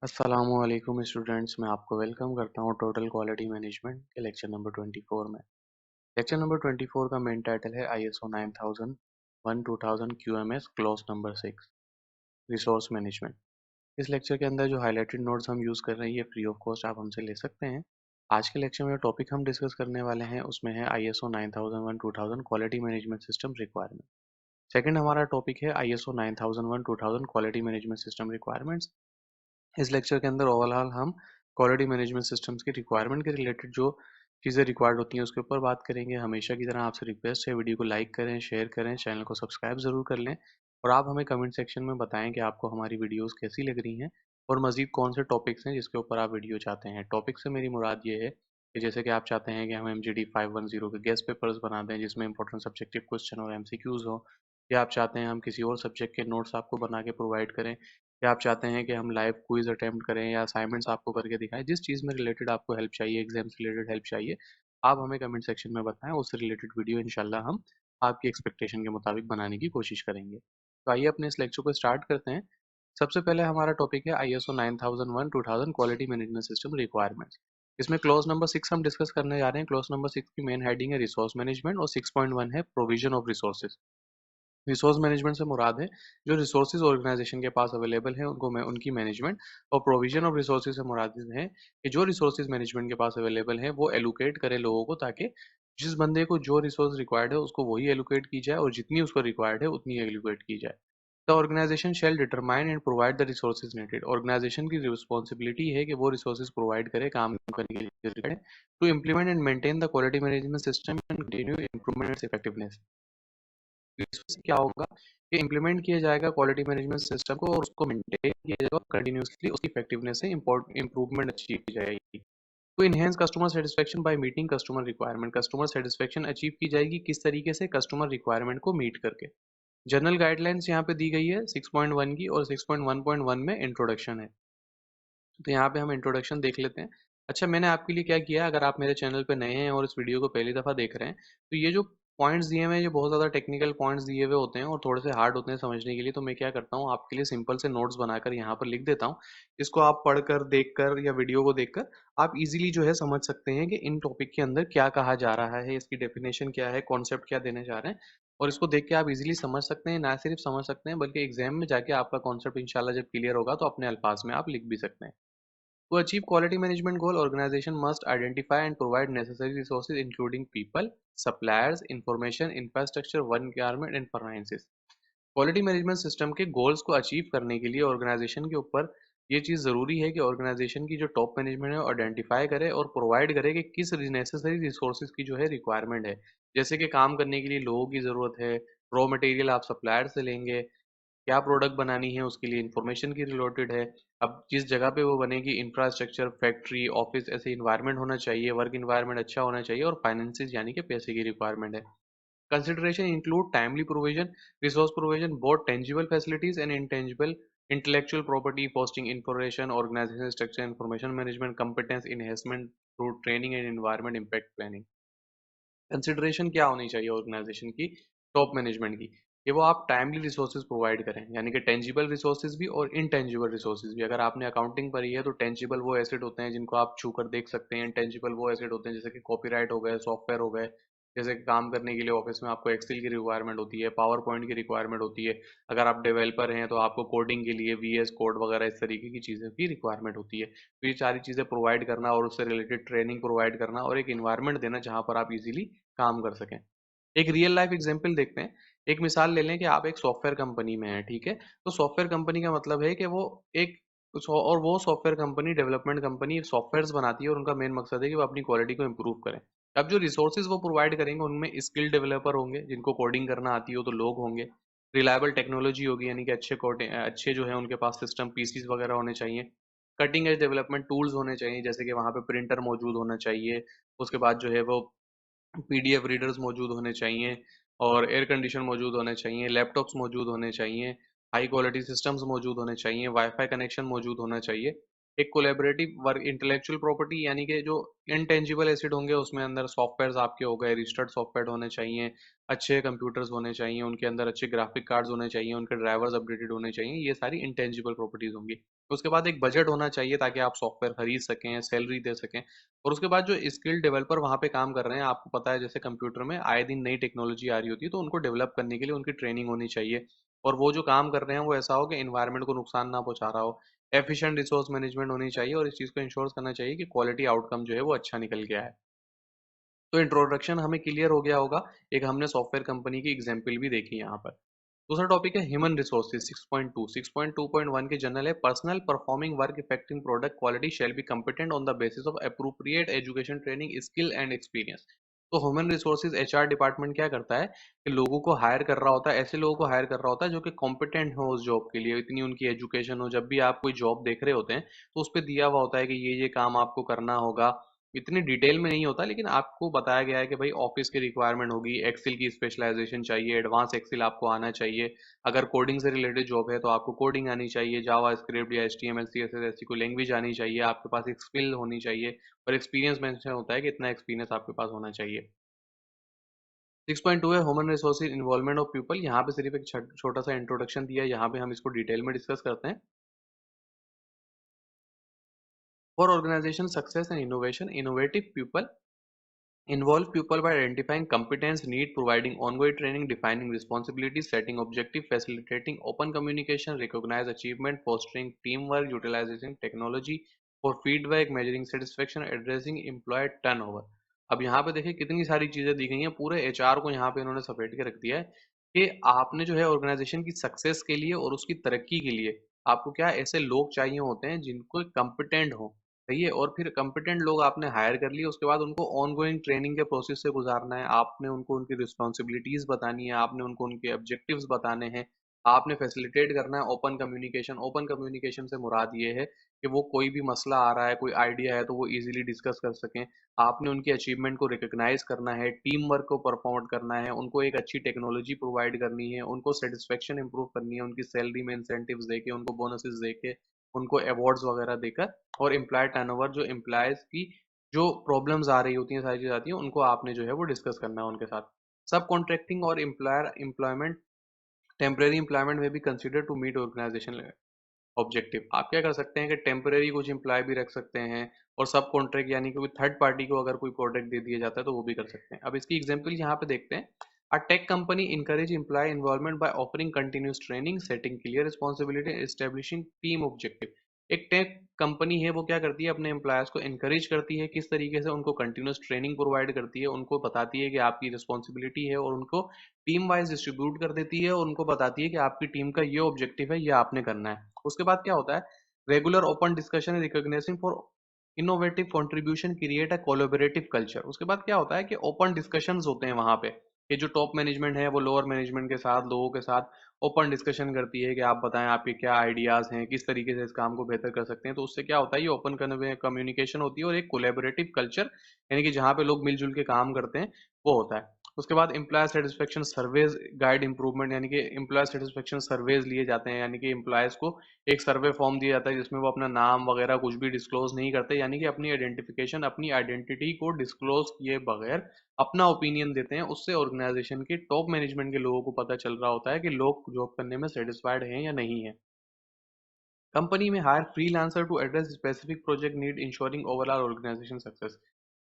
अस्सलामुअलैकुम स्टूडेंट्स, मैं आपको वेलकम करता हूं टोटल क्वालिटी मैनेजमेंट के लेक्चर नंबर 24 में। लेक्चर नंबर 24 का मेन टाइटल है ISO 9001 2000 QMS clause number 6 resource management. इस लेक्चर के अंदर जो हाईलाइटेड नोट्स हम यूज़ कर रहे हैं ये फ्री ऑफ कॉस्ट आप हमसे ले सकते हैं। आज के लेक्चर में जो टॉपिक हम डिस्कस करने वाले हैं उसमें है ISO 9001 2000 quality management system requirement. Second हमारा टॉपिक है ISO 9001 2000 quality management system requirements. इस लेक्चर के अंदर ओवरऑल हम क्वालिटी मैनेजमेंट सिस्टम्स की रिक्वायरमेंट के रिलेटेड जो चीज़ें रिक्वायर्ड होती हैं उसके ऊपर बात करेंगे। हमेशा की तरह आपसे रिक्वेस्ट है, वीडियो को लाइक करें, शेयर करें, चैनल को सब्सक्राइब ज़रूर कर लें और आप हमें कमेंट सेक्शन में बताएं कि आपको हमारी वीडियोस कैसी लग रही हैं और मज़ीद कौन से टॉपिक्स हैं जिसके ऊपर आप वीडियो चाहते हैं। टॉपिक से मेरी मुराद ये है कि जैसे कि आप चाहते हैं कि हम MGD 510 के गेस्ट पेपर्स बना दें जिसमें इंपॉर्टेंट सब्जेक्टिव क्वेश्चन और MCQs हो, या आप चाहते हैं हम किसी और सब्जेक्ट के नोट्स आपको बना के प्रोवाइड करें, या आप चाहते हैं कि हम लाइव क्विज अटेम्प्ट करें या असाइनमेंट्स आपको करके दिखाएं। जिस चीज़ में रिलेटेड आपको हेल्प चाहिए, एग्जाम से रिलेटेड हेल्प चाहिए, आप हमें कमेंट सेक्शन में बताएं। उससे रिलेटेड वीडियो इंशाल्लाह हम आपकी एक्सपेक्टेशन के मुताबिक बनाने की कोशिश करेंगे। तो आइए अपने इस लेक्चर को स्टार्ट करते हैं। सबसे पहले हमारा टॉपिक है ISO 9001 2000 quality management system requirements. इसमें क्लॉज नंबर 6 हम डिस्कस करने जा रहे हैं। क्लॉज नंबर 6 की मेन हेडिंग है रिसोर्स मैनेजमेंट और 6.1 है provision of resources. Resource management से मुराद है जो रिसोर्सेज ऑर्गेनाइजेशन के पास अवेलेबल है उनको उनकी मैनेजमेंट, और प्रोविजन ऑफ रिसोर्सेज से मुराद है कि जो रिसोर्सेज मैनेजमेंट के पास अवेलेबल है वो एलोकेट करे लोगों को, ताकि जिस बंदे को जो रिसोर्स रिक्वायर्ड है उसको वही एलोकेट की जाए और जितनी उसको रिक्वायर्ड है उतनी एलोकेट की जाए। The organisation shall determine and provide the resources needed. Organisation की रिस्पॉन्सिबिलिटी है कि वो रिसोर्सेज प्रोवाइड करे काम करने के लिए to implement and maintain the quality management system and continue improvement effectiveness. इससे क्या होगा कि इम्प्लीमेंट किया जाएगा क्वालिटी मैनेजमेंट सिस्टम को और उसको मेंटेन किया जाएगा और कंटिन्यूसली उसकी इफेक्टिवनेस से इंप्रूवमेंट अचीव की जाएगी। तो enhance customer satisfaction by meeting customer requirement. Customer satisfaction achieve की जाएगी किस तरीके से? कस्टमर रिक्वायरमेंट को मीट करके। जनरल गाइडलाइंस यहाँ पे दी गई है 6.1 की, और 6.1.1 में इंट्रोडक्शन है। तो यहाँ पे हम इंट्रोडक्शन देख लेते हैं। अच्छा, मैंने आपके लिए क्या किया है, अगर आप मेरे चैनल पे नए हैं और इस वीडियो को पहली दफ़ा देख रहे हैं तो ये जो पॉइंट्स दिए हुए हैं ये बहुत ज़्यादा टेक्निकल पॉइंट्स दिए हुए होते हैं और थोड़े से हार्ड होते हैं समझने के लिए। तो मैं क्या करता हूँ, आपके लिए सिंपल से नोट्स बनाकर यहाँ पर लिख देता हूँ। इसको आप पढ़कर, देखकर या वीडियो को देखकर आप इजीली जो है समझ सकते हैं कि इन टॉपिक के अंदर क्या कहा जा रहा है, इसकी डेफिनेशन क्या है, कॉन्सेप्ट क्या देने जा रहे हैं। और इसको देख के आप इजीली समझ सकते हैं। ना सिर्फ समझ सकते हैं बल्कि एग्जाम में जाके आपका कॉन्सेप्ट इंशाल्लाह जब क्लियर होगा तो अपने अल्फाज में आप लिख भी सकते हैं। To achieve quality management goal, organization must identify and provide necessary resources including people, suppliers, information, infrastructure, work environment and finances। Quality management system के गोल्स को अचीव करने के लिए ऑर्गेनाइजेशन के ऊपर ये चीज़ ज़रूरी है कि ऑर्गेनाइजेशन की जो टॉप मैनेजमेंट है वो आइडेंटिफाई करे और प्रोवाइड करे कि किस नेसेसरी रिसोर्सेज की जो है रिक्वायरमेंट है। जैसे कि काम करने के लिए लोगों की ज़रूरत है, रॉ मटेरियल आप सप्लायर से लेंगे, क्या प्रोडक्ट बनानी है उसके लिए इंफॉर्मेशन की रिलेटेड है। अब जिस जगह पे वो बनेगी, इंफ्रास्ट्रक्चर, फैक्ट्री, ऑफिस, ऐसे इन्वायरमेंट होना चाहिए, वर्क इन्वायरमेंट अच्छा होना चाहिए, और फाइनेंसिस यानी कि पैसे की रिक्वायरमेंट है। Consideration include timely provision, resource provision, both tangible facilities and intangible intellectual property, fostering information, organisation structure, information management, competence enhancement through training and environment impact planning. Consideration क्या होनी चाहिए ऑर्गेनाइजेशन की, top management की, कि वो आप timely resources provide करें, यानी कि टेंजिबल रिसोर्सेज भी और इनटेंजिबल रिसोर्सेज भी। अगर आपने अकाउंटिंग पढ़ी है तो टेंजिबल वो एसेट होते हैं जिनको आप छू कर देख सकते हैं, इनटेंजिबल वो एसेट होते हैं जैसे कि कॉपीराइट हो गए, सॉफ्टवेयर हो गए। जैसे कि काम करने के लिए ऑफिस में आपको एक्सेल की रिक्वायरमेंट होती है, पावर पॉइंट की रिक्वायरमेंट होती है। अगर आप डेवलपर हैं तो आपको कोडिंग के लिए VS कोड वगैरह इस तरीके की चीज़ें की रिक्वायरमेंट होती है। तो ये सारी चीज़ें प्रोवाइड करना और उससे रिलेटेड ट्रेनिंग प्रोवाइड करना और एक इन्वायरमेंट देना जहाँ पर आप इजीली काम कर सकें। एक रियल लाइफ एग्जांपल देखते हैं। एक मिसाल ले लें कि आप एक सॉफ्टवेयर कंपनी में हैं, ठीक है? तो सॉफ्टवेयर कंपनी का मतलब है कि वो एक और वो software company, development company softwares बनाती है और उनका मेन मकसद है कि वो अपनी क्वालिटी को इम्प्रूव करें। अब जो रिसोर्सेज वो प्रोवाइड करेंगे उनमें स्किल डेवलपर होंगे जिनको कोडिंग करना आती हो तो लोग होंगे, रिलायबल टेक्नोलॉजी होगी यानी कि अच्छे जो है उनके पास सिस्टम पीसीज वगैरह होने चाहिए, कटिंग एज डेवलपमेंट टूल्स होने चाहिए जैसे कि वहाँ पे प्रिंटर मौजूद होना चाहिए, उसके बाद जो है वो PDF रीडर्स मौजूद होने चाहिए, और एयर कंडीशन मौजूद होने चाहिए, लैपटॉप्स मौजूद होने चाहिए, हाई क्वालिटी सिस्टम्स मौजूद होने चाहिए, वाईफाई कनेक्शन मौजूद होना चाहिए। एक कोलैबोरेटिव वर्क, इंटेलेक्चुअल प्रॉपर्टी यानी कि जो इनटेंजिबल एसेट होंगे उसमें अंदर सॉफ्टवेयर्स आपके हो गए, रजिस्टर्ड सॉफ्टवेयर होने चाहिए, अच्छे कंप्यूटर्स होने चाहिए, उनके अंदर अच्छे ग्राफिक कार्ड्स होने चाहिए, उनके ड्राइवर्स अपडेटेड होने चाहिए। ये सारी इंटेंजिबल प्रॉपर्टीज होंगी। उसके बाद एक बजट होना चाहिए ताकि आप सॉफ्टवेयर खरीद सकें, सैलरी दे सकें। और उसके बाद जो स्किल्ड डेवलपर वहाँ पे काम कर रहे हैं, आपको पता है जैसे कंप्यूटर में आए दिन नई टेक्नोलॉजी आ रही होती है, तो उनको डेवलप करने के लिए उनकी ट्रेनिंग होनी चाहिए। और वो जो काम कर रहे हैं वो ऐसा हो कि एनवायरनमेंट को नुकसान ना पहुंचा रहा हो। एफिशिएंट रिसोर्स मैनेजमेंट होनी चाहिए और इस चीज़ को इंश्योर करना चाहिए कि क्वालिटी आउटकम जो है वो अच्छा निकल गया है। तो इंट्रोडक्शन हमें क्लियर हो गया होगा। एक हमने सॉफ्टवेयर कंपनी की एग्जांपल भी देखी यहाँ पर। दूसरा टॉपिक है ह्यूमन रिसोर्सेज 6.2। 6.2.1 के जनरल है personal performing work affecting product quality shall be competent on the basis of appropriate education training skill and experience. तो ह्यूमन रिसोर्सेज एचआर डिपार्टमेंट क्या करता है कि लोगों को हायर कर रहा होता है, ऐसे लोगों को हायर कर रहा होता है जो कि कॉम्पिटेंट हो उस जॉब के लिए, इतनी उनकी एजुकेशन हो। जब भी आप कोई जॉब देख रहे होते हैं तो उस पर दिया हुआ होता है कि ये काम आपको करना होगा। इतनी डिटेल में नहीं होता, लेकिन आपको बताया गया है कि भाई ऑफिस की रिक्वायरमेंट होगी, एक्सेल की स्पेशलाइजेशन चाहिए, एडवांस एक्सेल आपको आना चाहिए। अगर कोडिंग से रिलेटेड जॉब है तो आपको कोडिंग आनी चाहिए, जावा स्क्रिप्ट या HTML CSS ऐसी कोई लैंग्वेज आनी चाहिए, आपके पास एक स्किल होनी चाहिए। और एक्सपीरियंस मेंशन होता है कि इतना एक्सपीरियंस आपके पास होना चाहिए। 6.2 है human resources involvement of people. यहाँ पे सिर्फ एक छोटा सा इंट्रोडक्शन दिया है, यहाँ पे हम इसको डिटेल में डिस्कस करते हैं। For organisation success and innovation, innovative people involve people by identifying competence need, providing ongoing training, defining responsibilities, setting objective, facilitating open communication, recognize achievement, fostering teamwork, utilizing technology for feedback, measuring satisfaction, addressing employee turnover। अब यहाँ पे देखिए कितनी सारी चीजें दी गई हैं, पूरे HR को यहाँ पे इन्होंने समेट के रख दिया है कि आपने जो है ऑर्गेनाइजेशन की सक्सेस के लिए और उसकी तरक्की के लिए आपको क्या ऐसे लोग चाहिए होते हैं जिनको कंपिटेंट हो। सही है। और फिर कंपिटेंट लोग आपने हायर कर लिए, उसके बाद उनको ऑनगोइंग ट्रेनिंग के प्रोसेस से गुजारना है, आपने उनको उनकी रिस्पॉन्सिबिलिटीज बतानी है, आपने उनको उनके ऑब्जेक्टिव्स बताने हैं, आपने फैसिलिटेट करना है ओपन कम्युनिकेशन। ओपन कम्युनिकेशन से मुराद ये है कि वो कोई भी मसला आ रहा है, कोई आइडिया है, तो वो इजीली डिस्कस कर सकें। आपने उनकी अचीवमेंट को रिकग्नाइज करना है, टीम वर्क को परफॉर्म करना है, उनको एक अच्छी टेक्नोलॉजी प्रोवाइड करनी है, उनको सेटिस्फेक्शन इंप्रूव करनी है, उनकी सैलरी में इंसेंटिव्स देके, उनको बोनसेस देके, उनको अवार्ड्स वगैरह देकर। और एम्प्लॉय टर्नओवर, जो एम्प्लॉयज की जो प्रॉब्लम्स आ रही होती हैं, सारी चीज़ आती हैं, उनको आपने जो है वो डिस्कस करना है उनके साथ। सब कॉन्ट्रैक्टिंग और एम्प्लॉयर एम्प्लॉयमेंट, टेम्परेरी एम्प्लॉयमेंट में भी consider to meet organisation objective. आप क्या कर सकते हैं कि टेम्परेरी कुछ एम्प्लॉय भी रख सकते हैं, और सब कॉन्ट्रैक्ट यानी कि कोई थर्ड पार्टी को अगर कोई प्रोडक्ट दे दिया जाता है तो वो भी कर सकते हैं। अब इसकी एग्जांपल यहाँ पे देखते हैं। A tech company encourage employee involvement by offering continuous training, setting clear responsibility, establishing team objective। एक टेक कंपनी है वो क्या करती है, अपने एम्प्लॉयज को encourage करती है, किस तरीके से उनको कंटिन्यूस ट्रेनिंग प्रोवाइड करती है, उनको बताती है कि आपकी रिस्पॉन्सिबिलिटी है, और उनको टीम वाइज डिस्ट्रीब्यूट कर देती है, और उनको बताती है कि आपकी टीम का ये ऑब्जेक्टिव है, ये आपने करना है। उसके बाद क्या होता है, regular open discussion recognition for innovative contribution create a collaborative culture. उसके बाद क्या होता है कि ओपन डिस्कशंस होते हैं वहां पे, कि जो टॉप मैनेजमेंट है वो लोअर मैनेजमेंट के साथ, लोगों के साथ ओपन डिस्कशन करती है कि आप बताएं आपके क्या आइडियाज हैं, किस तरीके से इस काम को बेहतर कर सकते हैं। तो उससे क्या होता है, ये ओपन कम्युनिकेशन होती है, और एक कोलैबोरेटिव कल्चर यानी कि जहाँ पे लोग मिलजुल के काम करते हैं वो होता है। उसके बाद employee satisfaction surveys guide improvement, यानी कि एम्प्लॉय सेटिस्फेक्शन सर्वेज लिए जाते हैं, यानी कि एम्प्लॉयज को एक सर्वे फॉर्म दिया जाता है जिसमें वो अपना नाम वगैरह कुछ भी डिस्क्लोज नहीं करते, यानी कि अपनी आइडेंटिफिकेशन, अपनी आइडेंटिटी को डिस्क्लोज किए बगैर अपना ओपिनियन देते हैं। उससे ऑर्गेनाइजेशन के टॉप मैनेजमेंट के लोगों को पता चल रहा होता है कि लोग जॉब करने में सेटिस्फाइड हैं या नहीं है। कंपनी में hire freelancer to address specific project need ensuring overall organisation success.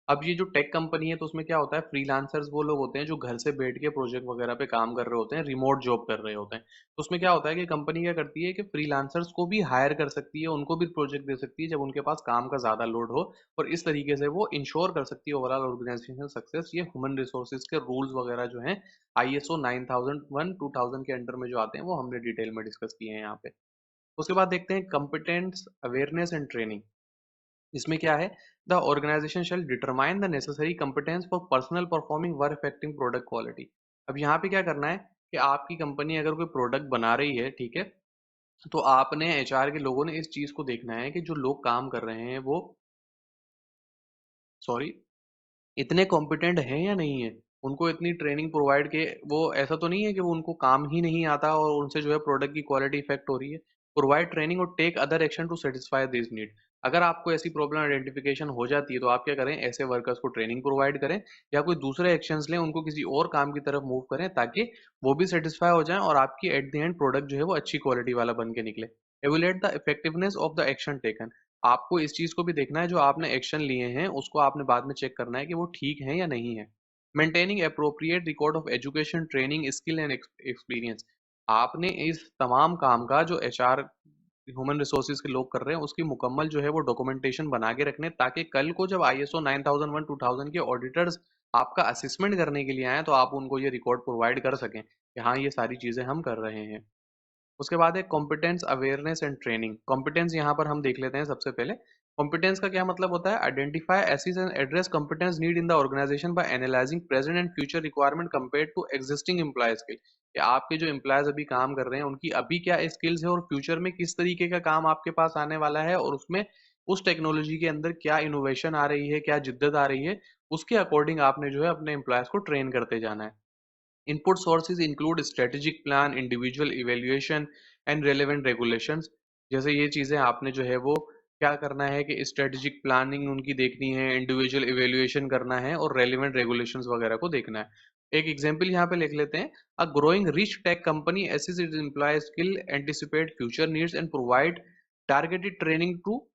अब ये जो टेक कंपनी है तो उसमें क्या होता है, फ्रीलांसर्स वो लोग होते हैं जो घर से बैठ के प्रोजेक्ट वगैरह पे काम कर रहे होते हैं, रिमोट जॉब कर रहे होते हैं। तो उसमें क्या होता है कि कंपनी क्या करती है कि फ्रीलांसर्स को भी हायर कर सकती है, उनको भी प्रोजेक्ट दे सकती है जब उनके पास काम का ज्यादा लोड हो, और इस तरीके से वो इंश्योर कर सकती है ओवरऑल ऑर्गेनाइजेशन सक्सेस। ये ह्यूमन रिसोर्सेज के रूल्स वगैरह जो हैं ISO 9001 2000 के अंडर में जो आते हैं वो हमने डिटेल में डिस्कस किए हैं यहाँ पे। उसके बाद देखते हैं कंपिटेंस अवेयरनेस एंड ट्रेनिंग। इसमें क्या है, the organisation shall determine the necessary competence for personal performing work affecting product quality. अब यहाँ पे क्या करना है कि आपकी कंपनी अगर कोई प्रोडक्ट बना रही है, ठीक है, तो आपने HR के लोगों ने इस चीज को देखना है कि जो लोग काम कर रहे हैं वो, सॉरी, इतने कॉम्पिटेंट हैं या नहीं है, उनको इतनी ट्रेनिंग प्रोवाइड के, वो ऐसा तो नहीं है कि वो उनको काम ही नहीं आता और उनसे जो है प्रोडक्ट की क्वालिटी इफेक्ट हो रही है। प्रोवाइड ट्रेनिंग और take other action to satisfy this need. अगर आपको ऐसी प्रॉब्लम आइडेंटिफिकेशन हो जाती है तो आप क्या करें, ऐसे वर्कर्स को ट्रेनिंग प्रोवाइड करें, या कोई दूसरे एक्शंस लें, उनको किसी और काम की तरफ मूव करें ताकि वो भी सेटिस्फाई हो जाएं और आपकी एट द एंड प्रोडक्ट जो है वो अच्छी क्वालिटी वाला बन के निकले। Evaluate the effectiveness of the action taken. आपको इस चीज को भी देखना है, जो आपने एक्शन लिए हैं उसको आपने बाद में चेक करना है कि वो ठीक है या नहीं है। Maintaining appropriate record of education, training, skill and experience. आपने इस तमाम काम का जो एचआर ह्यूमन रिसोर्सेज के लोग कर रहे हैं उसकी मुकम्मल जो है वो डॉक्यूमेंटेशन बना के रखने, ताकि कल को जब आईएसओ 9001 2000 के ऑडिटर्स आपका असेसमेंट करने के लिए आए तो आप उनको ये रिकॉर्ड प्रोवाइड कर सकें कि हाँ ये सारी चीजें हम कर रहे हैं। उसके बाद है competence awareness and training. Competence यहाँ पर हम देख लेते हैं सबसे पहले। कॉम्पिटेंस का क्या मतलब होता है? Identify, assess and address competence need in the organisation by analysing present and future requirement compared to existing employee skill. कि आपके जो एम्प्लॉयज अभी काम कर रहे हैं उनकी अभी क्या स्किल्स है और फ्यूचर में किस तरीके का काम आपके पास आने वाला है, और उसमें उस टेक्नोलॉजी के अंदर क्या इनोवेशन आ रही है, क्या जिद्दत आ रही है, उसके अकॉर्डिंग आपने जो है अपने एम्प्लॉयज को ट्रेन करते जाना है। Input sources include strategic plan, individual evaluation and relevant regulations। जैसे ये चीज़ें आपने जो है वो क्या करना है कि स्ट्रेटेजिक प्लानिंग उनकी देखनी है, इंडिविजुअल इवेल्युएशन करना है और रेलिवेंट रेगुलेशंस वगैरह को देखना है। एक एग्जांपल यहाँ पे लिख लेते हैं। A growing rich tech company assess its employee skill, anticipate future needs and provide targeted training to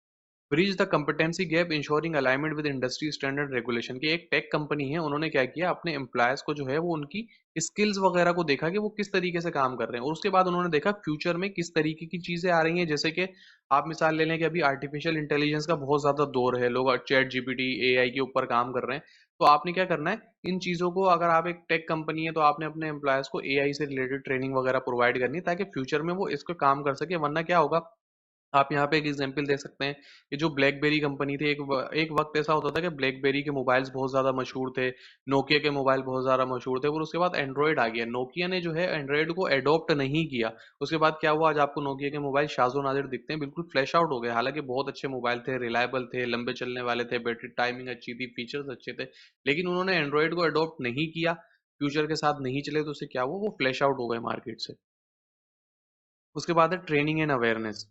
bridge the competency gap, ensuring alignment with industry standard regulation. की एक टेक कंपनी है, उन्होंने क्या किया, अपने एम्प्लॉयज को जो है वो उनकी स्किल्स वगैरह को देखा कि वो किस तरीके से काम कर रहे हैं, और उसके बाद उन्होंने देखा फ्यूचर में किस तरीके की चीजें आ रही हैं। जैसे कि आप मिसाल ले लें कि अभी आर्टिफिशियल इंटेलिजेंस का बहुत ज्यादा दौर है, लोग चैट जीपीटी एआई के ऊपर काम कर रहे हैं। तो आपने क्या करना है, इन चीजों को, अगर आप एक टेक कंपनी है तो आपने अपने एम्प्लॉयज को एआई से रिलेटेड ट्रेनिंग वगैरह प्रोवाइड करनी है, ताकि फ्यूचर में वो इसको काम कर सके। वरना क्या होगा, आप यहाँ पे एक एग्जांपल दे सकते हैं कि जो ब्लैकबेरी कंपनी थी, एक वक्त ऐसा होता था कि ब्लैकबेरी के मोबाइल्स बहुत ज़्यादा मशहूर थे, नोकिया के मोबाइल बहुत ज़्यादा मशहूर थे, और उसके बाद एंड्रॉयड आ गया। नोकिया ने जो है एंड्रॉयड को एडॉप्ट नहीं किया। उसके बाद क्या हुआ, आज आपको नोकिया के मोबाइल शाजो नाजिर दिखते हैं, बिल्कुल फ्लैश आउट हो गए। हालांकि बहुत अच्छे मोबाइल थे, रिलायबल थे, लंबे चलने वाले थे, बैटरी टाइमिंग अच्छी थी, फीचर्स अच्छे थे, लेकिन उन्होंने एंड्रॉयड को एडॉप्ट नहीं किया, फ्यूचर के साथ नहीं चले, तो उससे क्या हुआ, वो फ्लैश आउट हो गए मार्केट से। उसके बाद है training and awareness.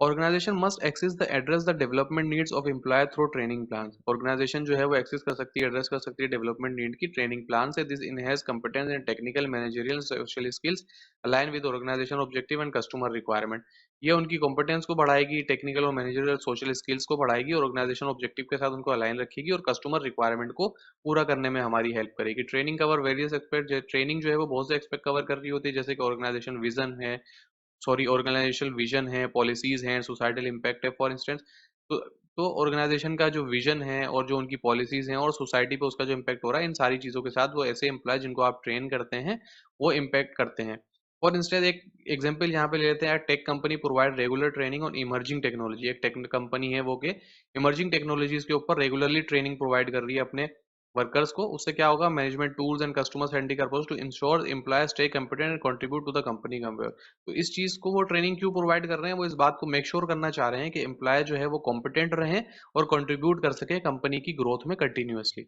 Organisation must access the address the development needs of employee through training plan. Organisation जो है वो एक्सेस कर सकती है, एड्रेस कर सकती है डेवलपमेंट नीड की ट्रेनिंग प्लान से। This enhance competence and technical managerial social skills align with organisation objective and customer requirement. ये उनकी कॉम्पिटेंस को बढ़ाएगी, टेक्निकल और मैनेजरियल सोशल स्किल्स को बढ़ाएगी, और ऑर्गेनाइजेशन ऑब्जेक्टिव के साथ उनको अलाइन रखेगी, और कस्टमर रिक्वायरमेंट को पूरा करने में हमारी हेल्प करेगी। Training cover various expect. Training जो है वो बहुत से एक्सपेक्ट कवर कर रही होती है, जैसे कि ऑर्गेनाइजेशन विजन है, सॉरी ऑर्गेनाइजेशनल विजन है, पॉलिसीज हैं, सोसाइटल इम्पैक्ट है, फॉर इंस्टेंस। तो तो ऑर्गेनाइजेशन का जो विजन है और जो उनकी पॉलिसीज हैं और सोसाइटी पे उसका जो इम्पैक्ट हो रहा है, इन सारी चीज़ों के साथ वो ऐसे एम्प्लॉय जिनको आप ट्रेन करते हैं वो इम्पैक्ट करते हैं। फॉर इंस्टेंस एक एग्जांपल यहाँ पे ले लेते हैं। Tech company provide regular training on emerging technology. एक टेक कंपनी है वो के इमर्जिंग टेक्नोलॉजीज के ऊपर रेगुलरली ट्रेनिंग प्रोवाइड कर रही है अपने वर्कर्स को। उससे क्या होगा, management tools and customer centric approach to ensure employee stay competent and contribute to the company. तो इस चीज को वो ट्रेनिंग क्यों प्रोवाइड कर रहे हैं, वो इस बात को मेक श्योर करना चाह रहे हैं कि एम्प्लॉय जो है वो कॉम्पिटेंट रहें और कंट्रीब्यूट कर सके कंपनी की ग्रोथ में कंटिन्यूअसली।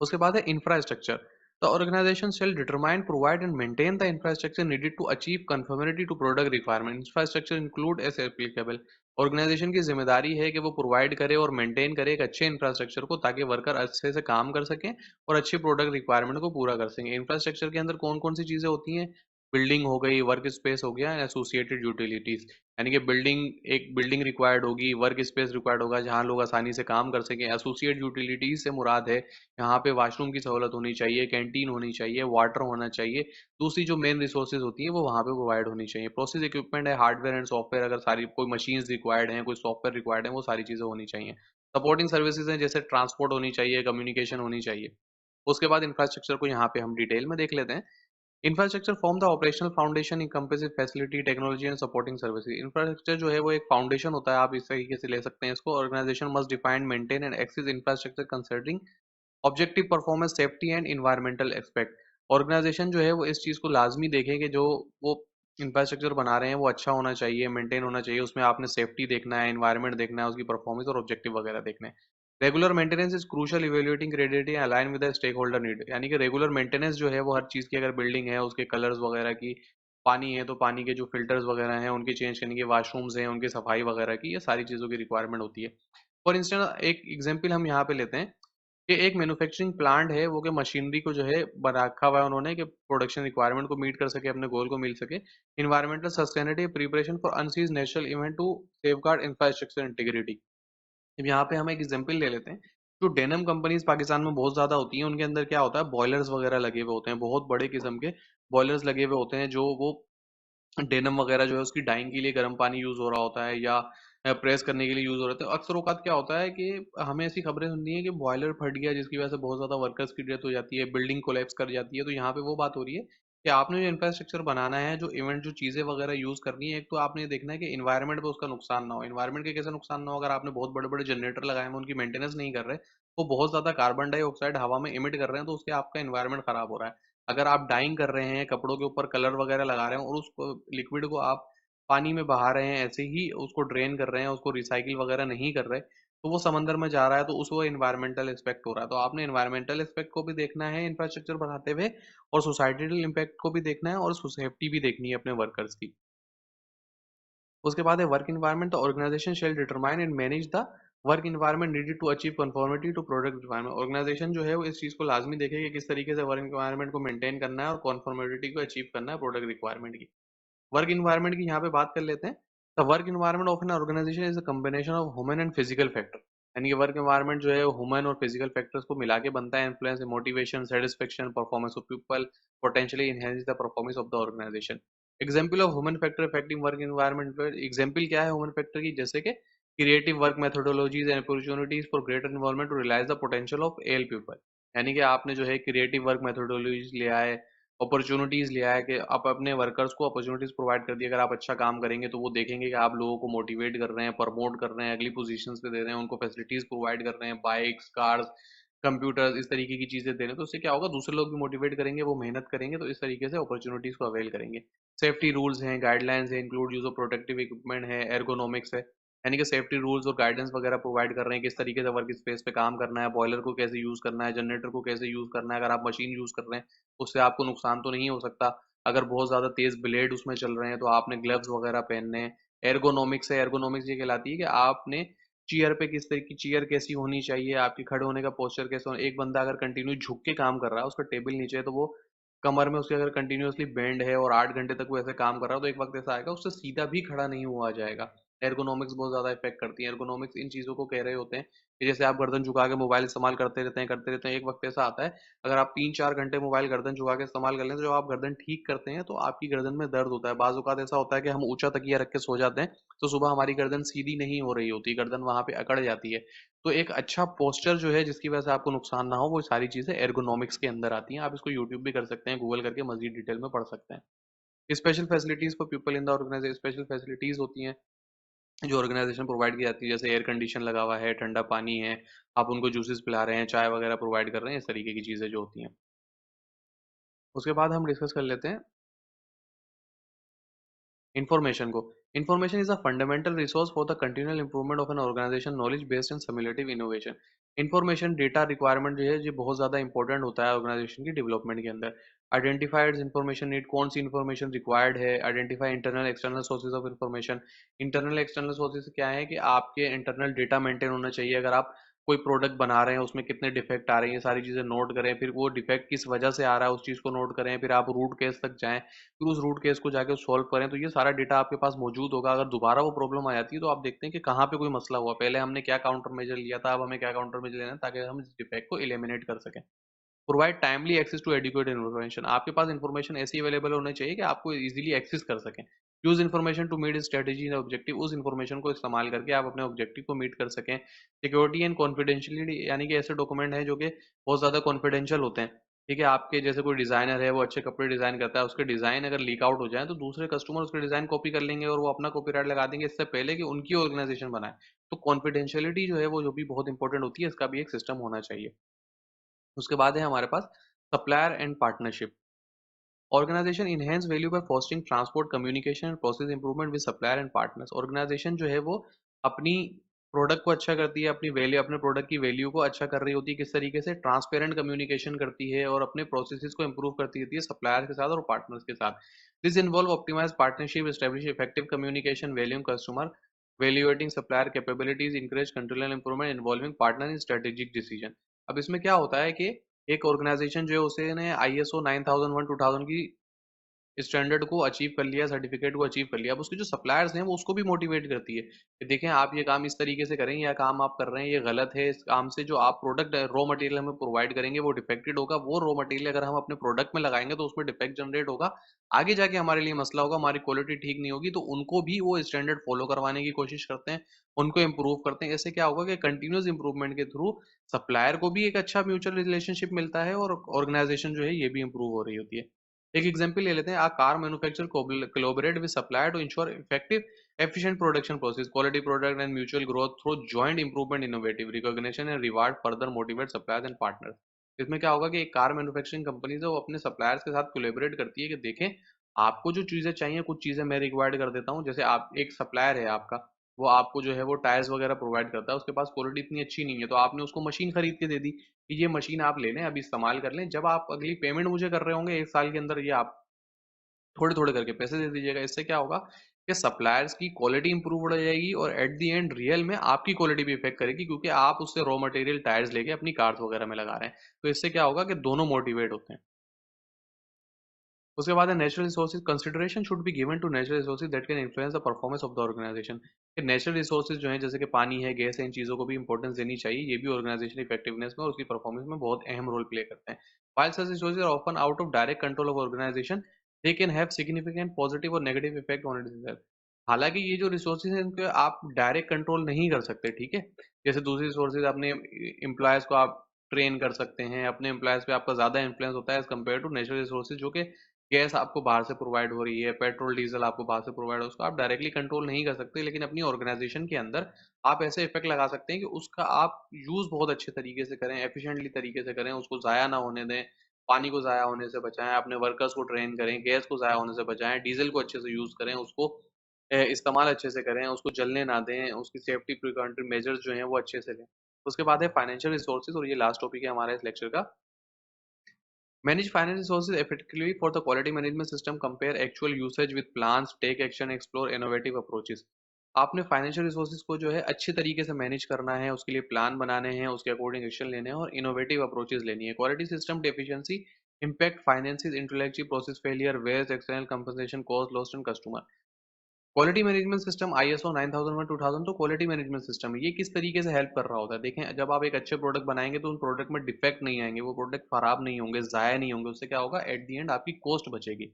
उसके बाद है infrastructure. The organisation shall determine, provide and maintain the infrastructure needed to achieve conformity to product requirement. Infrastructure include as applicable. Organisation की जिम्मेदारी है कि वो प्रोवाइड करे और मेंटेन करे एक अच्छे इंफ्रास्ट्रक्चर को, ताकि वर्कर अच्छे से काम कर सकें और अच्छी प्रोडक्ट रिक्वायरमेंट को पूरा कर सकें। इंफ्रास्ट्रक्चर के अंदर कौन कौन सी चीजें होती हैं? बिल्डिंग हो गई, वर्क स्पेस हो गया, एसोसिएटेड यूटिलिटीज। यानी कि बिल्डिंग रिक्वायर्ड होगी, वर्क स्पेस रिक्वायर्ड होगा जहां लोग आसानी से काम कर सकें। एसोसिएट यूटिलिटीज से मुराद है यहाँ पे वॉशरूम की सहूलत होनी चाहिए, कैंटीन होनी चाहिए, वाटर होना चाहिए। दूसरी जो मेन रिसोर्सेज होती हैं वो वहाँ पे प्रोवाइड होनी चाहिए। प्रोसेस इक्विपमेंट है, हार्डवेयर एंड सॉफ्टवेयर, अगर सारी कोई मशीन्स रिक्वायर्ड हैं, कोई सॉफ्टवेयर रिक्वायर्ड है, वो सारी चीज़ें होनी चाहिए। सपोर्टिंग सर्विसेज हैं, जैसे ट्रांसपोर्ट होनी चाहिए, कम्युनिकेशन होनी चाहिए। उसके बाद इंफ्रास्ट्रक्चर को यहाँ पे हम डिटेल में देख लेते हैं। Infrastructure form the operational foundation encompassing facility technology and supporting services. Infrastructure जो है वो एक फाउंडेशन होता है, आप इस तरीके से ले सकते हैं इसको। Organisation must define, maintain and access infrastructure considering objective performance, safety and environmental aspect. Organisation जो है वो इस चीज़ को लाजमी देखें कि जो वो इंफ्रास्ट्रक्चर बना रहे हैं वो अच्छा होना चाहिए, मेंटेन होना चाहिए। उसमें आपने सेफ्टी देखना है, इन्वायरमेंट देखना है, उसकी परफॉर्मेंस और ऑब्जेक्टिव वगैरह देखने हैं। Regular maintenance is crucial, evaluating क्रेडिटी align with the stakeholder need. यानी कि रेगुलर मेंटेनेंस जो है वो हर चीज़ की, अगर बिल्डिंग है उसके कलर्स वगैरह की, पानी है तो पानी के जो फिल्टर्स वगैरह हैं उनके चेंज करने की, वॉशरूम्स हैं उनकी सफाई वगैरह की, ये सारी चीज़ों की रिक्वायरमेंट होती है। फॉर इंस्टेंस एक एग्जाम्पल हम यहाँ पे लेते हैं कि एक मैन्युफैक्चरिंग प्लांट है वो, कि मशीनरी को जो है बना रखा हुआ है उन्होंने कि प्रोडक्शन रिक्वायरमेंट को मीट कर सके, अपने गोल को मिल सके। इन्वायरमेंटल सस्टेनेबिलिटी प्रिपरेशन फॉर अनसीज natural event to safeguard infrastructure integrity. अब यहाँ पे हम एक एग्जांपल ले लेते हैं। जो डेनम कंपनीज पाकिस्तान में बहुत ज्यादा होती हैं, उनके अंदर क्या होता है, बॉयलर्स वगैरह लगे हुए होते हैं, बहुत बड़े किस्म के बॉयलर्स लगे हुए होते हैं, जो वो डेनिम वगैरह जो है उसकी डाइंग के लिए गर्म पानी यूज हो रहा होता है, या प्रेस करने के लिए यूज हो रहा है। तो अक्सर औकात क्या होता है कि हमें ऐसी खबरें सुननी है कि बॉयलर फट गया, जिसकी वजह से बहुत ज्यादा वर्कर्स की डेथ हो जाती है, बिल्डिंग कोलैप्स कर जाती है। तो यहाँ पे वो बात हो रही है कि आपने जो इंफ्रास्ट्रक्चर बनाना है, जो इवेंट, जो चीजें वगैरह यूज करनी है, एक तो आपने ये देखना है कि इन्वायरमेंट पे उसका नुकसान ना हो। इन्वायरमेंट के कैसे नुकसान ना हो, अगर आपने बहुत बड़े बड़े जनरेटर लगाए हैं, उनकी मेंटेनेंस नहीं कर रहे, वो बहुत ज्यादा कार्बन डाइऑक्साइड हवा में इमिट कर रहे हैं, तो उससे आपका इन्वायरमेंट खराब हो रहा है। अगर आप डाइंग कर रहे हैं, कपड़ों के ऊपर कलर वगैरह लगा रहे हैं, और उस लिक्विड को आप पानी में बहा रहे हैं, ऐसे ही उसको ड्रेन कर रहे हैं, उसको रिसाइकिल वगैरह नहीं कर रहे, तो वो समंदर में जा रहा है, तो उस वो इन्वायरमेंटल एस्पेक्ट हो रहा है। तो आपने इन्वायरमेंटल एस्पेक्ट को भी देखना है इंफ्रास्ट्रक्चर बढ़ाते हुए, और सोसाइटल इम्पैक्ट को भी देखना है, और सेफ्टी भी देखनी है अपने वर्कर्स की। उसके बाद है work environment. The organisation shall determine and manage the work environment needed to achieve conformity to product requirement. Organization जो है वो इस चीज को लाजमी देखेगा कि किस तरीके से वर्क इन्वायरमेंट को मेंटेन करना है और कॉन्फर्मिटी को अचीव करना है प्रोडक्ट रिक्वायरमेंट की। वर्क इन्वायरमेंट की यहाँ पे बात कर लेते हैं। The work environment of an organization is a combination of human and physical factor. यानी कि वर्क इन्वायरमेंट जो है ह्यूमन और फिजिकल फैक्टर्स को मिला के बनता है। Influence, motivation, satisfaction, performance of people, potentially enhance the performance of the organization. Example of human factor affecting work environment. Example क्या है ह्यूमन फैक्टर की, जैसे कि creative work methodologies and opportunities for greater involvement to realise the potential of all people. यानी कि आपने जो है क्रिएटिव वर्क मेथोडोलॉजीज लिया है, अपॉर्चुनिटीज लिया है, कि आप अपने वर्कर्स को अपॉर्चुनिटीज प्रोवाइड कर दी। अगर आप अच्छा काम करेंगे तो वो देखेंगे कि आप लोगों को मोटिवेट कर रहे हैं, प्रमोट कर रहे हैं, अगली पोजीशंस पे दे रहे हैं, उनको फैसिलिटीज प्रोवाइड कर रहे हैं, बाइक्स, कार्स, कंप्यूटर्स, इस तरीके की चीजें दे रहे हैं। तो उससे क्या होगा, दूसरे लोग भी मोटिवेट करेंगे, वो मेहनत करेंगे, तो इस तरीके से अपॉर्चुनिटीज को अवेल करेंगे। सेफ्टी रूल्स हैं, गाइडलाइंस है, include use of protective equipment है, एर्गोनॉमिक्स है। यानी कि सेफ्टी रूल्स और गाइडेंस वगैरह प्रोवाइड कर रहे हैं, किस तरीके से वर्क स्पेस पे काम करना है, बॉयलर को कैसे यूज करना है, जनरेटर को कैसे यूज करना है। अगर आप मशीन यूज कर रहे हैं, उससे आपको नुकसान तो नहीं हो सकता। अगर बहुत ज्यादा तेज ब्लेड उसमें चल रहे हैं, तो आपने ग्लव्स वगैरह पहनने हैं। एर्गोनॉमिक्स है, एर्गोनॉमिक्स ये कहलाती है कि आपने चेयर पे किस तरह की चेयर कैसी होनी चाहिए, आपकी खड़े होने का पोस्चर कैसे होना। एक बंदा अगर कंटिन्यू झुक के काम कर रहा है, उसका टेबल नीचे है, तो वो कमर में उसके अगर कंटिन्यूअसली बेंड है और 8 घंटे तक वो ऐसे काम कर रहा है, तो एक वक्त ऐसा आएगा उससे सीधा भी खड़ा नहीं हुआ जाएगा। एर्गोनॉमिक्स बहुत ज्यादा इफेक्ट करती है। एर्गोनॉमिक्स इन चीजों को कह रहे होते हैं कि जैसे आप गर्दन झुका के मोबाइल इस्तेमाल करते रहते हैं, एक वक्त ऐसा आता है, अगर आप 3-4 घंटे मोबाइल गर्दन झुका के इस्तेमाल कर लें, तो जब आप गर्दन ठीक करते हैं तो आपकी गर्दन में दर्द होता है। बाज़ औक़ात ऐसा होता है कि हम ऊंचा तकिया रख के सो जाते हैं, तो सुबह हमारी गर्दन सीधी नहीं हो रही होती, गर्दन वहां पे अकड़ जाती है। तो एक अच्छा पोस्चर जो है, जिसकी वजह से आपको नुकसान ना हो, वो सारी चीजें एर्गोनॉमिक्स के अंदर आती हैं। आप इसको यूट्यूब भी कर सकते हैं, गूगल करके मजीद डिटेल में पढ़ सकते हैं। Special facilities for people in the organization. Special facilities होती हैं जो ऑर्गेनाइजेशन प्रोवाइड की जाती है, जैसे एयर कंडीशन लगा हुआ है, ठंडा पानी है, आप उनको जूसेस पिला रहे हैं, चाय वगैरह प्रोवाइड कर रहे हैं, इस तरीके की चीज़ें जो होती हैं। उसके बाद हम डिस्कस कर लेते हैं इन्फॉर्मेशन को। Information is a fundamental resource for the continual improvement of an organization knowledge based and stimulative innovation. Information data requirement जो है, ये बहुत ज़्यादा इंपॉर्टेंट होता है ऑर्गेनाइजेशन की डेवलपमेंट के अंदर। आइडेंटिफाइड इन्फॉर्मेशन नीड, कौन सी इन्फॉर्मेशन रिक्वायर्ड है। Identify internal external sources of information. Internal external sources क्या है, कि आपके इंटरनल डेटा मेंटेन होना चाहिए। अगर आप कोई प्रोडक्ट बना रहे हैं, उसमें कितने डिफेक्ट आ रहे हैं, ये सारी चीज़ें नोट करें। फिर वो डिफेक्ट किस वजह से आ रहा है, उस चीज़ को नोट करें। फिर आप रूट केस तक जाएं, फिर उस रूट केस को जाके सॉल्व करें। तो ये सारा डेटा आपके पास मौजूद होगा। अगर दोबारा वो प्रॉब्लम आ जाती है, तो आप देखते हैं कि कहाँ पे कोई मसला हुआ, पहले हमने क्या काउंटर मेजर लिया था, अब हमें क्या काउंटर मेजर लेना है, ताकि हम इस डिफेक्ट को एलिमिनेट कर सकें। Provide timely access to adequate information. आपके पास इन्फॉर्मेशन ऐसी अवेलेबल होनी चाहिए कि आपको इजीली एक्सेस कर सकें। Use information to meet strategy and objective. उस इन्फॉर्मेशन को इस्तेमाल करके आप अपने ऑब्जेक्टिव को मीट कर सकें। सिक्योरिटी एंड कॉन्फिडेंशियलिटी, यानी कि ऐसे डॉक्यूमेंट हैं जो कि बहुत ज़्यादा कॉन्फिडेंशियल होते हैं। ठीक है, आपके जैसे कोई डिज़ाइनर है, वो अच्छे कपड़े डिज़ाइन करता है, उसके डिज़ाइन अगर लीक आउट हो जाए, तो दूसरे कस्टमर उसके डिज़ाइन कॉपी कर लेंगे और वो अपना कॉपीराइट लगा देंगे, इससे पहले कि उनकी ऑर्गेनाइजेशन बनाए। तो कॉन्फिडेंशियलिटी जो है, वो जो भी बहुत इंपॉर्टेंट होती है, इसका भी एक सिस्टम होना चाहिए। उसके बाद है हमारे पास supplier and partnership. Organisation enhance value by fostering transport, communication and process improvement with supplier and partners. Organisation जो है वो अपनी प्रोडक्ट को अच्छा करती है, अपनी वैल्यू, अपने प्रोडक्ट की वैल्यू को अच्छा कर रही होती है, किस तरीके से ट्रांसपेरेंट कम्युनिकेशन करती है और अपने प्रोसेसेस को इंप्रूव करती रहती है सप्लायर के साथ और पार्टनर्स के साथ। This involve optimise partnership, establish effective communication, valuing customer, valuating supplier capabilities, encourage control and improvement, involving partner in strategic decision. अब इसमें क्या होता है कि एक ऑर्गेनाइजेशन जो है उसने ISO 9001 2000 की स्टैंडर्ड को अचीव कर लिया, सर्टिफिकेट को अचीव कर लिया। अब उसके जो सप्लायर्स हैं वो उसको भी मोटिवेट करती है कि देखें आप ये काम इस तरीके से करें, या काम आप कर रहे हैं ये गलत है, इस काम से जो आप प्रोडक्ट रॉ मटेरियल हमें प्रोवाइड करेंगे वो डिफेक्टेड होगा, वो रॉ मटेरियल अगर हम अपने प्रोडक्ट में लगाएंगे तो उसमें डिफेक्ट जनरेट होगा, आगे जाके हमारे लिए मसला होगा, हमारी क्वालिटी ठीक नहीं होगी। तो उनको भी वो स्टैंडर्ड फॉलो करवाने की कोशिश करते हैं, उनको इम्प्रूव करते हैं। ऐसे क्या होगा कि कंटिन्यूस इंप्रूवमेंट के थ्रू सप्लायर को भी एक अच्छा म्यूचुअल रिलेशनशिप मिलता है और ऑर्गेनाइजेशन जो है ये भी इंप्रूव हो रही होती है। एक एग्जांपल ले लेते हैं, a car manufacture collaborate with supplier to ensure effective efficient production process, quality product and mutual growth through joint improvement, innovative recognition and reward further motivate suppliers and partners। इसमें क्या होगा कि एक कार मैन्युफैक्चरिंग कंपनी है वो अपने suppliers के साथ कोलैबोरेट करती है कि देखें आपको जो चीजें चाहिए, कुछ चीजें मैं रिक्वायर्ड कर देता हूँ। जैसे आप एक सप्लायर है आपका, वो आपको जो है वो टायर्स वगैरह प्रोवाइड करता है, उसके पास क्वालिटी इतनी अच्छी नहीं है, तो आपने उसको मशीन खरीद के दे दी कि ये मशीन आप ले लें, अभी इस्तेमाल कर लें, जब आप अगली पेमेंट मुझे कर रहे होंगे 1 साल के अंदर, ये आप थोड़े थोड़े करके पैसे दे दीजिएगा। इससे क्या होगा कि सप्लायर्स की क्वालिटी इंप्रूव हो जाएगी और एट द एंड रियल में आपकी क्वालिटी भी इफेक्ट करेगी, क्योंकि आप उससे रॉ मटेरियल टायर्स लेके अपनी कार्स वगैरह में लगा रहे हैं। तो इससे क्या होगा कि दोनों मोटिवेट होते हैं। उसके बाद है natural resources, consideration should be given to natural resources that can influence the performance of the organization. Natural resources जो है जैसे कि पानी है, गैस है, इन चीज़ों को भी इंपॉर्टेंस देनी चाहिए, ये भी ऑर्गेनाइजेशन इफेक्टिवनेस में और उसकी परफॉर्मेंस में बहुत अहम रोल प्ले करते हैं। while such resources are often out of direct control of organization, they can have significant positive और negative effect on its health। हालांकि ये जो रिसोर्सेज हैं इनके आप डायरेक्ट कंट्रोल नहीं कर सकते, ठीक है। जैसे दूसरी रिसोर्सेज अपने एम्प्लॉयज को आप ट्रेन कर सकते हैं, अपने एम्प्लॉयज पे आपका ज्यादा इन्फ्लुएंस होता है as compare to natural resources, जो कि गैस आपको बाहर से प्रोवाइड हो रही है, पेट्रोल डीजल आपको बाहर से प्रोवाइड हो, उसको आप डायरेक्टली कंट्रोल नहीं कर सकते, लेकिन अपनी ऑर्गेनाइजेशन के अंदर आप ऐसे इफेक्ट लगा सकते हैं कि उसका आप यूज बहुत अच्छे तरीके से करें, एफिशिएंटली तरीके से करें, उसको जाया ना होने दें, पानी को जाया होने से बचाएं, अपने वर्कर्स को ट्रेन करें, गैस को जाया होने से बचाएं, डीजल को अच्छे से यूज करें, उसको इस्तेमाल अच्छे से करें, उसको जलने ना दें, उसकी सेफ्टी प्रिकॉन्ट्री मेजर्स जो हैं वो अच्छे से लें। उसके बाद है फाइनेंशियल रिसोर्सेज, और ये लास्ट टॉपिक है हमारे इस लेक्चर का। Manage finance resources effectively for the quality management system, compare actual usage with plans, take action, explore innovative approaches। आपने फाइनेंशियल रिसोर्सेज को जो है अच्छे तरीके से मैनेज करना है, उसके लिए प्लान बनाने हैं, उसके अकॉर्डिंग एक्शन लेने हैं और इनोवेटिव अप्रोचेस लेनी है। Quality system deficiency impact finances, intellectual process failure, waste, external compensation, cost lost and customer. Quality management system ISO 9001 2000 तो क्वालिटी मैनेजमेंट सिस्टम है, ये किस तरीके से हेल्प कर रहा होता है। देखें जब आप एक अच्छे प्रोडक्ट बनाएंगे तो उन प्रोडक्ट में डिफेक्ट नहीं आएंगे, वो प्रोडक्ट खराब नहीं होंगे, जाया नहीं होंगे, उससे क्या होगा एट दी एंड आपकी कॉस्ट बचेगी।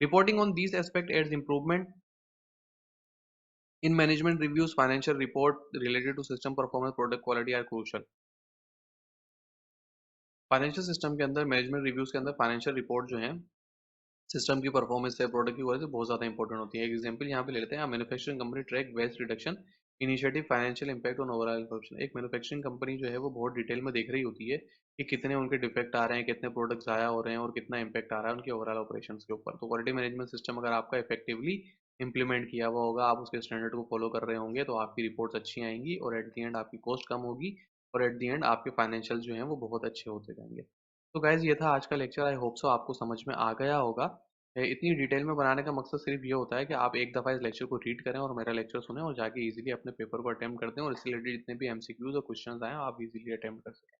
Reporting on these aspect aids improvement in management reviews, financial report related to system performance, product quality are crucial. Financial system के अंदर, मैनेजमेंट रिव्यूज के अंदर फाइनेंशियल रिपोर्ट जो है सिस्टम की परफॉर्मेंस है, प्रोडक्ट की क्वालिटी बहुत ज़्यादा इंपॉर्टेंट होती है। एक एग्जांपल यहाँ पे ले लेते हैं, manufacturing company track waste reduction initiative financial impact on overall production. एक मैन्युफैक्चरिंग कंपनी जो है वो बहुत डिटेल में देख रही होती है कि कितने उनके डिफेक्ट आ रहे हैं, कितने प्रोडक्ट्स ज़ाया हो रहे हैं और कितना इंपैक्ट आ रहा है उनके ओवरऑल ऑपरेशंस के ऊपर। तो क्वालिटी मैनेजमेंट सिस्टम अगर आपका इफेक्टिवली इंप्लीमेंट किया हुआ होगा, आप उसके स्टैंडर्ड को फॉलो कर रहे होंगे, तो आपकी रिपोर्ट्स अच्छी आएंगी और एट दी एंड आपकी कॉस्ट कम होगी और एट दी एंड आपके फाइनेंशियल जो हैं वो बहुत अच्छे होते जाएंगे। तो गाइज ये था आज का लेक्चर, आई होप सो आपको समझ में आ गया होगा। इतनी डिटेल में बनाने का मकसद सिर्फ ये होता है कि आप एक दफ़ा इस लेक्चर को रीड करें और मेरा लेक्चर सुने और जाके इजीली अपने पेपर को अटेम्प्ट कर दें और इससे रिलेटेड जितने भी MCQs और क्वेश्चंस आए आप इजीली अटेम्प्ट कर सकें।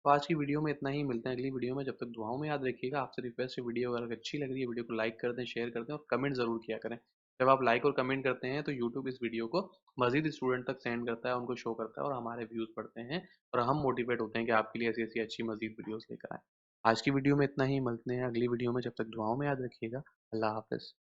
तो आज की वीडियो में इतना ही, मिलते हैं अगली वीडियो में। जब तक दुआओं में याद रखिएगा। आपसे रिक्वेस्ट है, वीडियो अगर अच्छी लग रही है वीडियो को लाइक कर दें, शेयर कर दें और कमेंट ज़रूर किया करें। जब आप लाइक और कमेंट करते हैं तो यूट्यूब इस वीडियो को मजीद स्टूडेंट तक सेंड करता है, उनको शो करता है और हमारे व्यूज़ बढ़ते हैं और हम मोटिवेट होते हैं कि आपके लिए ऐसी ऐसी अच्छी मजीद वीडियोज़ लेकर आएँ। आज की वीडियो में इतना ही, मिलते हैं अगली वीडियो में। जब तक दुआओं में याद रखिएगा। अल्लाह हाफ़िज़।